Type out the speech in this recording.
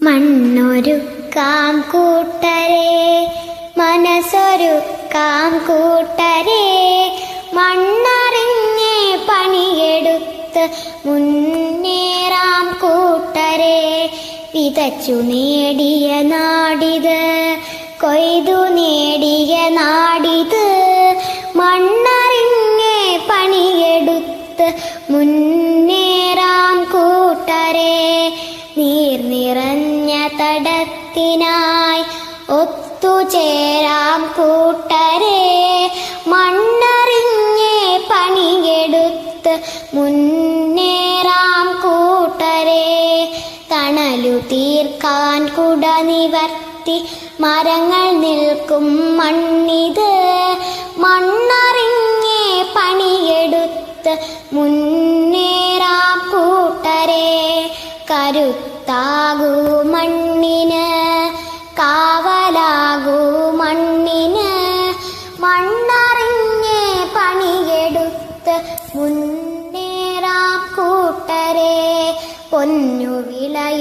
മണ്ണൊരുക്കാം കൂട്ടരെ, മനസ്സൊരുക്കാം കൂട്ടരെ, മണ്ണറിഞ്ഞേ പണിയെടുത്ത് മുന്നേറാം കൂട്ടരെ. വിതച്ചു നേടിയ നാടിത്, കൊയ്തു നേടിയ നാടിത്, മണ്ണറിഞ്ഞേ പണിയെടുത്ത് മുന്നേറാം കൂട്ടരെ. നീർ നിറഞ്ഞ തടത്തിനായി ഒത്തുചേരാം കൂട്ടരെ, മണ്ണറിഞ്ഞേ പണിയെടുത്ത് മുന്നേറാം കൂട്ടരെ. തണലു തീർക്കാൻ കുട നിവർത്തി മരങ്ങൾ നിൽക്കും മണ്ണിത്, മണ്ണറിഞ്ഞേ പണിയെടുത്ത് മുന്നേറാം കൂട്ടരെ. കരുത്താകൂ മണ്ണിന്, കാവലാകൂ മണ്ണിന്, മണ്ണറിഞ്ഞേ പണിയെടുത്ത് മുന്നേറാം കൂട്ടരെ. പൊന്നു വിളയും